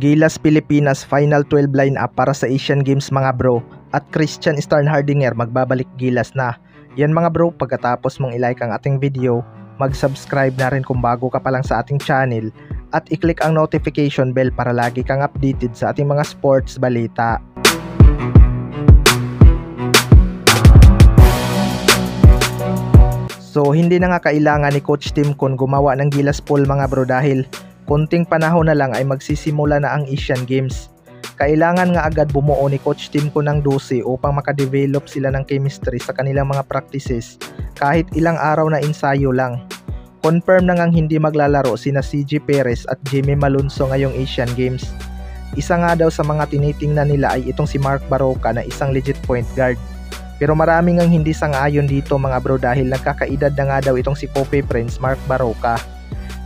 Gilas Pilipinas Final 12 lineup para sa Asian Games mga bro, at Christian Starnhardinger magbabalik Gilas na. Yan mga bro, pagkatapos mong ilike ang ating video, mag-subscribe na rin kung bago ka pa lang sa ating channel at i-click ang notification bell para lagi kang updated sa ating mga sports balita. So hindi na nga kailangan ni Coach Tim Con gumawa ng Gilas pool mga bro dahil konting panahon na lang ay magsisimula na ang Asian Games. Kailangan nga agad bumuo ni Coach Tim Con ng 12 upang makadevelop sila ng chemistry sa kanilang mga practices kahit ilang araw na ensayo lang. Confirm na ngang hindi maglalaro sina CJ Perez at Jimmy Malonzo ngayong Asian Games. Isa nga daw sa mga tinitingnan nila ay itong si Mark Baroka na isang legit point guard. Pero marami ngang hindi sang-ayon dito mga bro dahil nagkakaedad na nga daw itong si Kobe Prince Mark Baroka.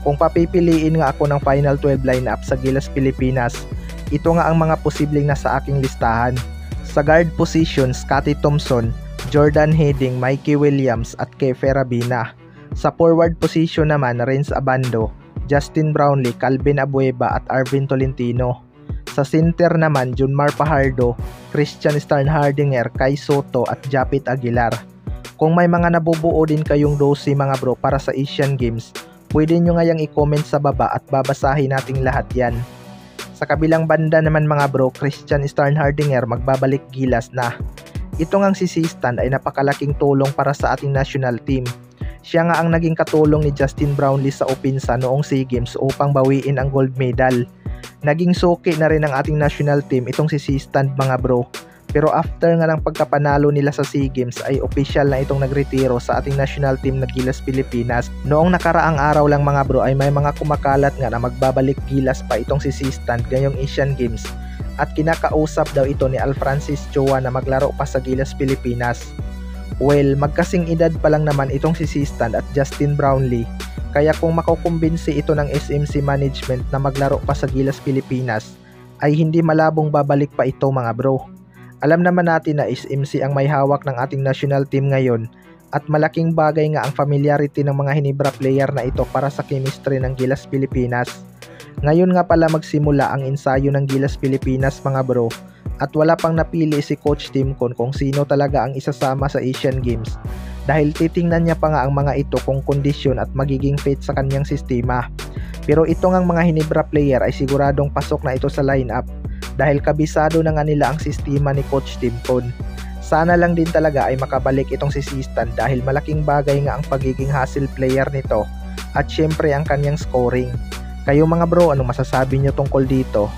Kung papipiliin nga ako ng Final 12 lineup sa Gilas Pilipinas, ito nga ang mga posibleng nasa aking listahan. Sa guard position, Scottie Thompson, Jordan Heading, Mikey Williams at Kefe Rabina. Sa forward position naman, Renz Abando, Justin Brownlee, Calvin Abueva at Arvin Tolentino. Sa center naman, Junmar Fajardo, Christian Starnhardinger, Kai Soto at Japit Aguilar. Kung may mga nabubuo din kayong 12 mga bro para sa Asian Games, pwede nyo ngayang i-comment sa baba at babasahin nating lahat yan. Sa kabilang banda naman mga bro, Christian Starnhardinger magbabalik Gilas na. Ito ngang si Sistan ay napakalaking tulong para sa ating national team. Siya nga ang naging katulong ni Justin Brownlee sa Opinsa noong SEA Games upang bawiin ang gold medal. Naging suki na rin ang ating national team itong si Sistan mga bro. Pero after nga ng pagkapanalo nila sa SEA Games ay official na itong nagretiro sa ating national team na Gilas Pilipinas. Noong nakaraang araw lang mga bro ay may mga kumakalat nga na magbabalik Gilas pa itong si Sistan ngayong Asian Games. At kinakausap daw ito ni Alfrancis Chua na maglaro pa sa Gilas Pilipinas. Well, magkasing edad pa lang naman itong si Sistan at Justin Brownlee. Kaya kung makukumbinsi ito ng SMC management na maglaro pa sa Gilas Pilipinas, ay hindi malabong babalik pa ito mga bro. Alam naman natin na SMC ang may hawak ng ating national team ngayon at malaking bagay nga ang familiarity ng mga Hinebra player na ito para sa chemistry ng Gilas Pilipinas. Ngayon nga pala magsimula ang ensayo ng Gilas Pilipinas mga bro at wala pang napili si Coach Tim Con kung sino talaga ang isasama sa Asian Games dahil titingnan niya pa nga ang mga ito kung kondisyon at magiging fit sa kanyang sistema. Pero ito ngang mga Hinebra player ay siguradong pasok na ito sa lineup dahil kabisado na nga nila ang sistema ni Coach Tim Con. Sana lang din talaga ay makabalik itong si Sistan dahil malaking bagay nga ang pagiging hustle player nito at syempre ang kanyang scoring. Kayo mga bro, anong masasabi nyo tungkol dito?